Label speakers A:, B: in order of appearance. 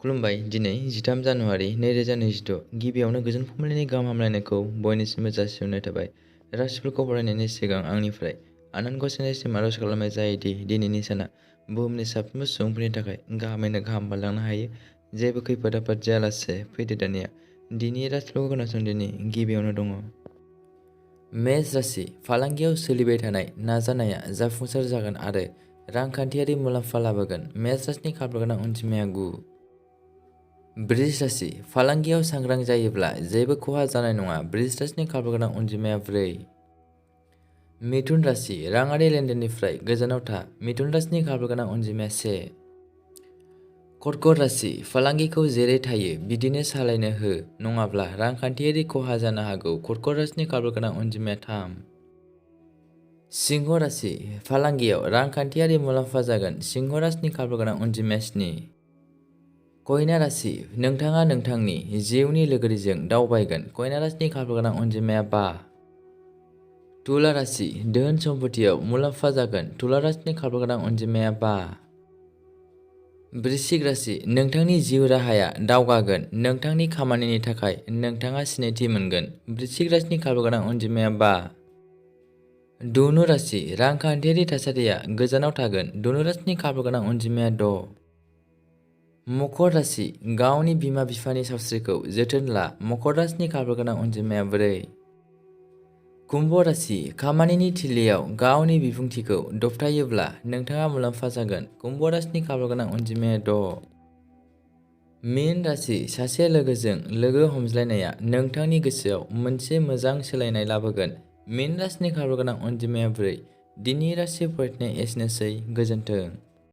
A: खुलुमबाय। दिनै 13 जानुवारि 2026 गिबियावनो गोजोन फुंबिलिनि गाहाम हामलायनायखौ बयनिसिमबो जासिहरनाय थाबाय। राशिफोरखौ फरायनायनि सिगां आंनिफ्राय आनान गसाइनिसिम आरज खालामनाय जायोदि दिनैनि साना बुहुमनि साफ्रोमबो सुबुंफोरनि थाखाय गाहामैनो गाहाम बारलांनो हायो। जेबो खैफोद आफोद जायालासे फैदो दानिया दिनै राशिफोरखौ खोनासं। दिनै गिबियावनो दङ मेष राशि। फालांगियाव सोलिबाय थानाय नाजानाया जाफुंसार जागोन आरो रांखान्थियारि मुलाम्फा लाबोगोन। मेष राशिनि खाफाल गोनां अनजिमाया 9। बृष राशि। फालांगियाव सांग्रां जायोब्ला जेबो खहा जानाय नङा। बृष राशिनि खाफाल गोनां अनजिमाया 4। मिथुन राशि। राङारि लेनदेननिफ्राय गोजानाव था। मिथुन राशिनि खाफाल गोनां अनजिमाया 1। कर्कट राशि। फालांगिखौ जेरै थायो बिदिनो सालायनो हो, नङाब्ला रांखान्थियारि खहा जानो हागौ। कर्कट राशिनि खाफाल गोनां अनजिमाया 3। सिंह राशि। फालांगियाव रांखान्थियारि मुलाम्फा जागोन। सिंह राशिनि खाफाल गोनां अनजिमाया 7। कन्या राशि। नोंथाङा नोंथांनि जिउनि लोगोरिजों दावबायगोन। कन्या राशिनि खाफाल गोनां अनजिमाया 5। तुला राशि। धोन सम्फथियाव मुलाम्फा जागोन। तुला राशिनि खाफाल गोनां अनजिमाया 5। वृश्चिक राशि। नोंथांनि जिउ राहाया दावगागोन। नोंथांनि खामानिनि थाखाय नोंथाङा सिनायथि मोनगोन। वृश्चिक राशिनि खाफाल गोनां अनजिमाया 5। धनु राशि। रांखान्थियारि थासारिया गोजानाव थागोन। धनु राशिनि खाफाल गोनां अनजिमाया 6। मकर राशि। गावनि बिमा बिफानि सावस्रिखौ जोथोन ला। मकर राशिनि खाफाल गोनां अनजिमाया 4। कुम्भ राशि। खामानिनि थिलियाव गावनि बिबुंथिखौ दबथायोब्ला नोंथाङा मुलाम्फा जागोन। कुम्भ राशिनि खाफाल गोनां अनजिमाया 6। मीन राशि। सासे लोगोजों लोगो हमज्लायनाया नोंथांनि गोसोआव मोनसे मोजां सोलायनाय लाबोगोन। मीन राशिनि खाफाल गोनां अनजिमाया 4। दिनै राशि फरायनाया एसेनोसै। गोजोन्थों।